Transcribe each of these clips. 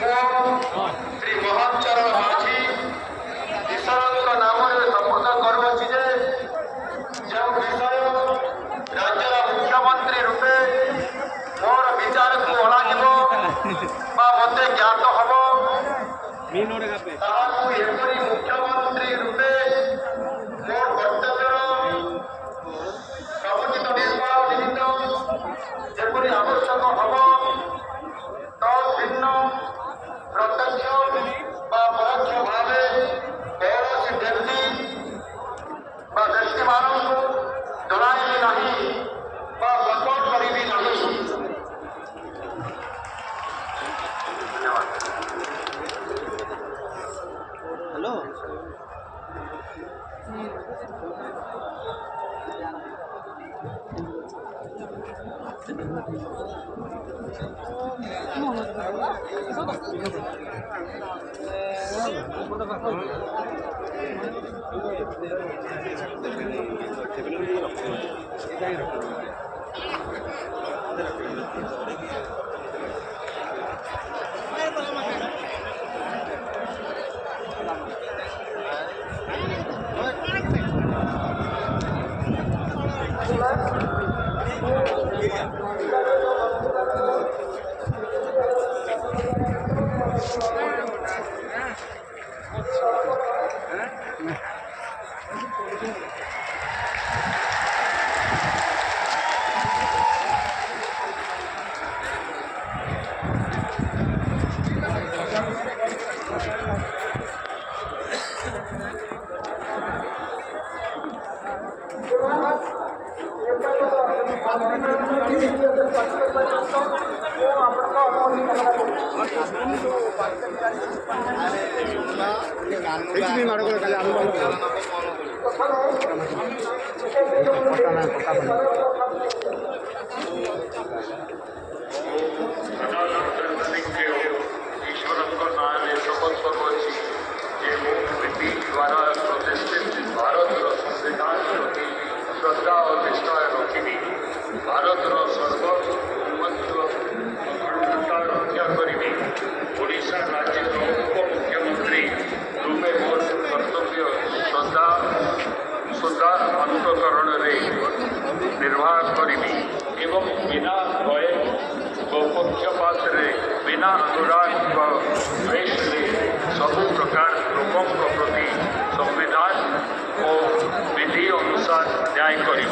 श्री मोहन चरण माझी ईश्वर नाम शपथ करुच्ची जो विषय राज्यर मुख्यमंत्री रूपे मोर विचार को अणाजिब मत ज्ञात हम एपरी मुख्यमंत्री रूपे मोर कर्तव्यर समुचित निर्वाह निमित्त जेपरी आवश्यक हम तभिन्न प्रत्यक्ष परोक्ष भाव कौन व्यक्ति व्यक्ति मानक जनाइबी नहीं सपोर्ट करी नहीं। हेलो श्रद्धा और निष्ठा रखी भारत सर्वभौमत्व अखंडता रक्षा करी ओडिशा राज्य उपमुख्यमंत्री रूपे मोर कर्तव्य श्रद्धा अंतकरण निर्वाह करी एवं बिना भय पक्षपात बिना अनुराग द्वेष सबु प्रकार लोकों प्रति संविधान और विधि अनुसार न्याय करी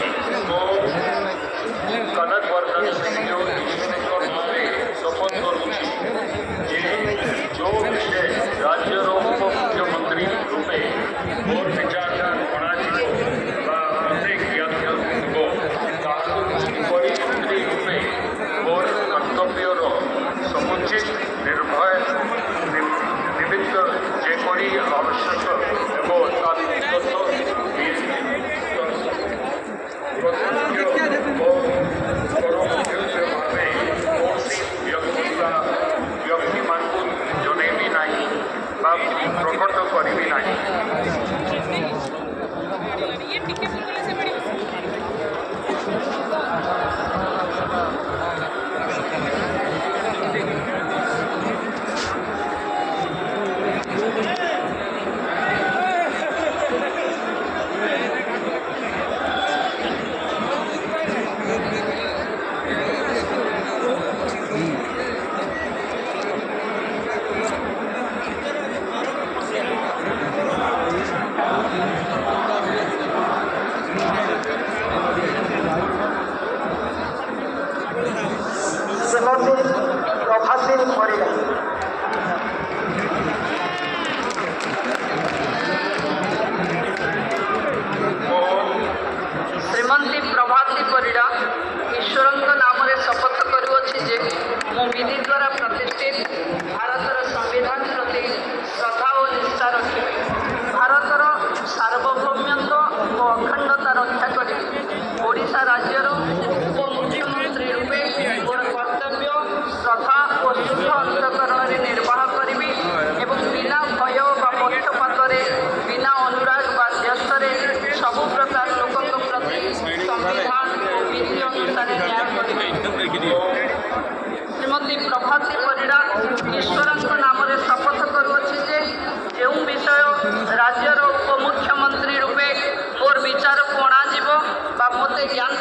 कनकवर्धन सिंह जो शपथ करुच्ची जो विषय राज्यर उपमुख्यमंत्री रूपे मोर विचार अणाजिब मत ज्ञात मंत्री रूपे मोर कर्तव्यर समुचित निर्भय निमित्त जेपरी आवश्यक श्रीमती प्रभाती परिड़ा ईश्वर नाम शपथ करुच्छी जो विषय राज्यर उपमुख्यमंत्री रूपे मोर विचार को अणाजिब बा मते ज्ञात